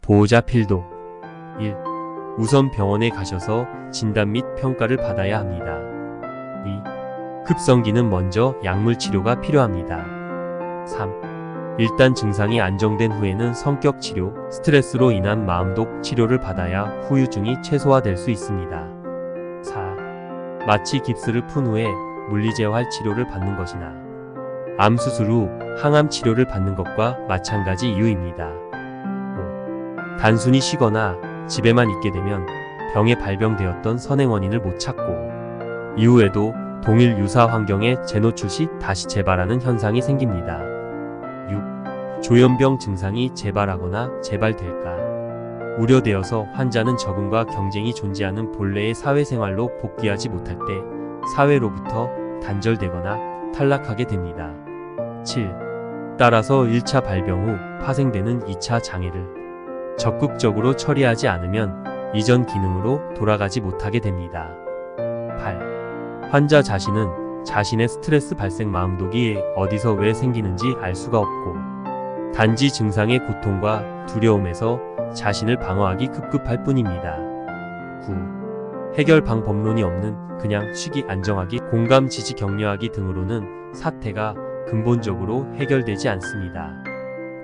보호자 필독. 1. 우선 병원에 가셔서 진단 및 평가를 받아야 합니다. 2. 급성기는 먼저 약물 치료가 필요합니다. 3. 일단 증상이 안정된 후에는 성격 치료, 스트레스로 인한 마음독 치료를 받아야 후유증이 최소화될 수 있습니다. 4. 마취 깁스를 푼 후에 물리재활 치료를 받는 것이나 암 수술 후 항암 치료를 받는 것과 마찬가지 이유입니다. 5. 단순히 쉬거나 집에만 있게 되면 병에 발병되었던 선행 원인을 못 찾고 이후에도 동일 유사 환경에 재노출 시 다시 재발하는 현상이 생깁니다. 6. 조현병 증상이 재발하거나 재발될까 우려되어서 환자는 적응과 경쟁이 존재하는 본래의 사회생활로 복귀하지 못할 때 사회로부터 단절되거나 탈락하게 됩니다. 7. 따라서 1차 발병 후 파생되는 2차 장애를 적극적으로 처리하지 않으면 이전 기능으로 돌아가지 못하게 됩니다. 8. 환자 자신은 자신의 스트레스 발생 마음독이 어디서 왜 생기는지 알 수가 없고 단지 증상의 고통과 두려움에서 자신을 방어하기 급급할 뿐입니다. 9. 해결 방법론이 없는 그냥 쉬기 안정하기 공감 지지 격려하기 등으로는 사태가 근본적으로 해결되지 않습니다.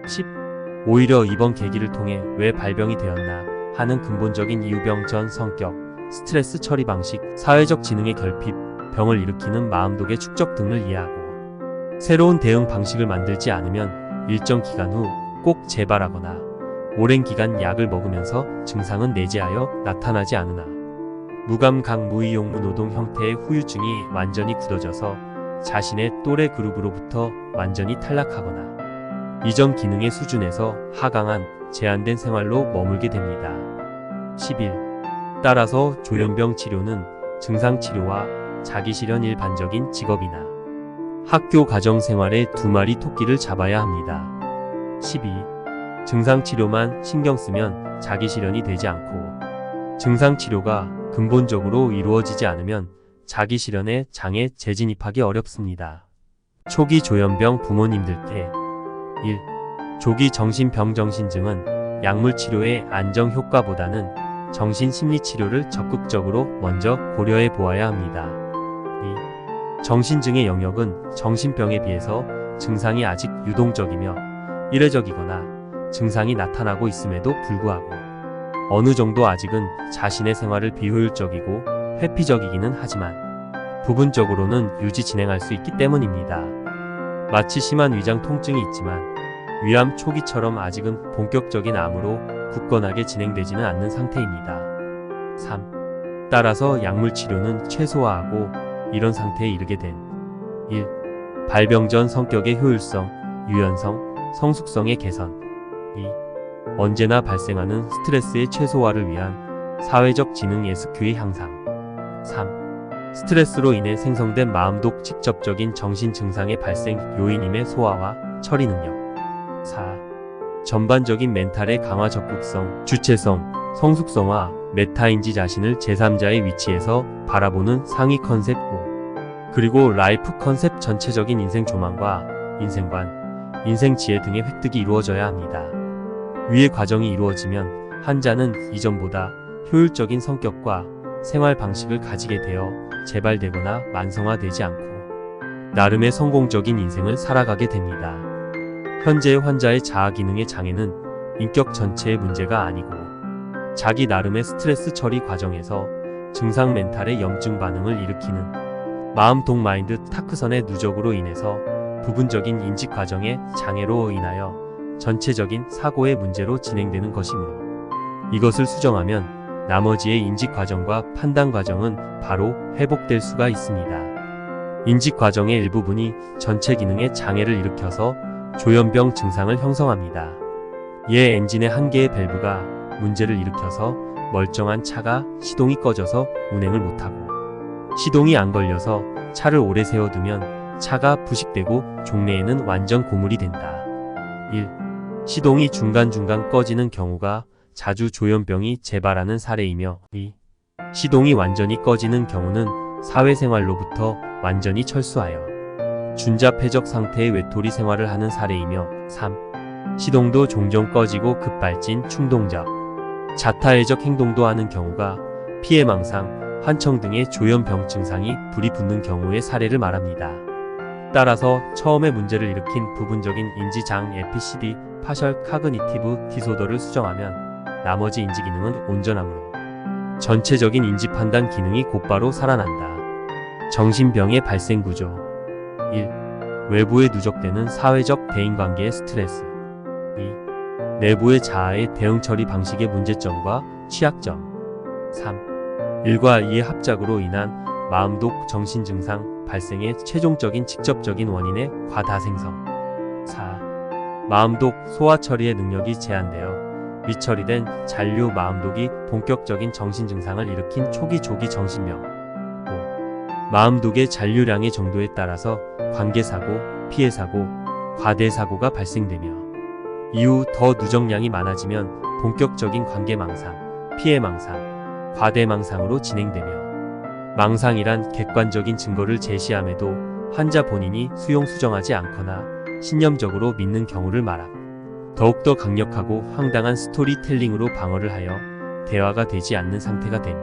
10. 오히려 이번 계기를 통해 왜 발병이 되었나 하는 근본적인 이유병 전 성격, 스트레스 처리 방식, 사회적 지능의 결핍, 병을 일으키는 마음독의 축적 등을 이해하고 새로운 대응 방식을 만들지 않으면 일정 기간 후 꼭 재발하거나 오랜 기간 약을 먹으면서 증상은 내재하여 나타나지 않으나 무감각 무이용 무노동 형태의 후유증이 완전히 굳어져서 자신의 또래 그룹으로부터 완전히 탈락하거나 이전 기능의 수준에서 하강한 제한된 생활로 머물게 됩니다. 11. 따라서 조현병 치료는 증상치료와 자기실현 일반적인 직업이나 학교 가정 생활의 두 마리 토끼를 잡아야 합니다. 12. 증상치료만 신경 쓰면 자기실현이 되지 않고 증상치료가 근본적으로 이루어지지 않으면 자기실현에 장애 재진입하기 어렵습니다. 초기 조현병 부모님들께 1. 조기 정신병 정신증은 약물 치료의 안정 효과보다는 정신심리치료를 적극적으로 먼저 고려해 보아야 합니다. 2. 정신증의 영역은 정신병에 비해서 증상이 아직 유동적이며 이례적이거나 증상이 나타나고 있음에도 불구하고 어느 정도 아직은 자신의 생활을 비효율적이고 회피적이기는 하지만 부분적으로는 유지 진행할 수 있기 때문입니다. 마치 심한 위장 통증이 있지만 위암 초기처럼 아직은 본격적인 암으로 굳건하게 진행되지는 않는 상태입니다. 3. 따라서 약물 치료는 최소화하고 이런 상태에 이르게 된 1. 발병 전 성격의 효율성, 유연성, 성숙성의 개선 2. 언제나 발생하는 스트레스의 최소화를 위한 사회적 지능 SQ의 향상 3. 스트레스로 인해 생성된 마음독 직접적인 정신 증상의 발생 요인임의 소화와 처리 능력 4. 전반적인 멘탈의 강화 적극성, 주체성, 성숙성화, 메타인지 자신을 제3자의 위치에서 바라보는 상위 컨셉 5. 그리고 라이프 컨셉 전체적인 인생 조망과 인생관, 인생 지혜 등의 획득이 이루어져야 합니다. 위의 과정이 이루어지면 환자는 이전보다 효율적인 성격과 생활 방식을 가지게 되어 재발되거나 만성화되지 않고 나름의 성공적인 인생을 살아가게 됩니다. 현재의 환자의 자아 기능의 장애는 인격 전체의 문제가 아니고 자기 나름의 스트레스 처리 과정에서 증상 멘탈의 염증 반응을 일으키는 마음독 마인드 타크선의 누적으로 인해서 부분적인 인지 과정의 장애로 인하여 전체적인 사고의 문제로 진행되는 것이므로 이것을 수정하면 나머지의 인지 과정과 판단 과정은 바로 회복될 수가 있습니다. 인지 과정의 일부분이 전체 기능의 장애를 일으켜서 조현병 증상을 형성합니다. 이에 엔진의 한 개의 밸브가 문제를 일으켜서 멀쩡한 차가 시동이 꺼져서 운행을 못하고 시동이 안 걸려서 차를 오래 세워두면 차가 부식되고 종래에는 완전 고물이 된다. 1. 시동이 중간중간 꺼지는 경우가 자주 조현병이 재발하는 사례이며 2. 시동이 완전히 꺼지는 경우는 사회생활로부터 완전히 철수하여 준자폐적 상태의 외톨이 생활을 하는 사례이며 3. 시동도 종종 꺼지고 급발진, 충동적, 자타해적 행동도 하는 경우가 피해망상, 환청 등의 조현병 증상이 불이 붙는 경우의 사례를 말합니다. 따라서 처음에 문제를 일으킨 부분적인 인지장 에피시디, 파셜 카그니티브 디소더를 수정하면 나머지 인지 기능은 온전하므로 전체적인 인지 판단 기능이 곧바로 살아난다. 정신병의 발생 구조 1. 외부에 누적되는 사회적 대인관계의 스트레스 2. 내부의 자아의 대응 처리 방식의 문제점과 취약점 3. 1과 2의 합작으로 인한 마음독 정신증상 발생의 최종적인 직접적인 원인의 과다생성 4. 마음독 소화 처리의 능력이 제한되어 미처리된 잔류 마음독이 본격적인 정신증상을 일으킨 초기 조기 정신병 5. 마음독의 잔류량의 정도에 따라서 관계사고, 피해사고, 과대사고가 발생되며 이후 더 누적량이 많아지면 본격적인 관계망상, 피해망상, 과대망상으로 진행되며 망상이란 객관적인 증거를 제시함에도 환자 본인이 수용수정하지 않거나 신념적으로 믿는 경우를 말함. 더욱더 강력하고 황당한 스토리텔링으로 방어를 하여 대화가 되지 않는 상태가 됨.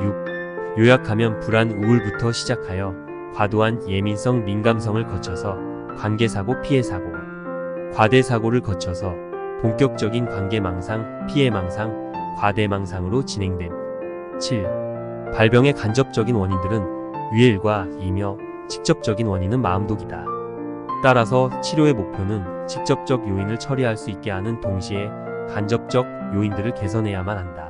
6. 요약하면 불안 우울부터 시작하여 과도한 예민성 민감성을 거쳐서 관계사고 피해사고, 과대사고를 거쳐서 본격적인 관계망상, 피해망상, 과대망상으로 진행됨. 7. 발병의 간접적인 원인들은 위의 1과 2며 직접적인 원인은 마음독이다. 따라서 치료의 목표는 직접적 요인을 처리할 수 있게 하는 동시에 간접적 요인들을 개선해야만 한다.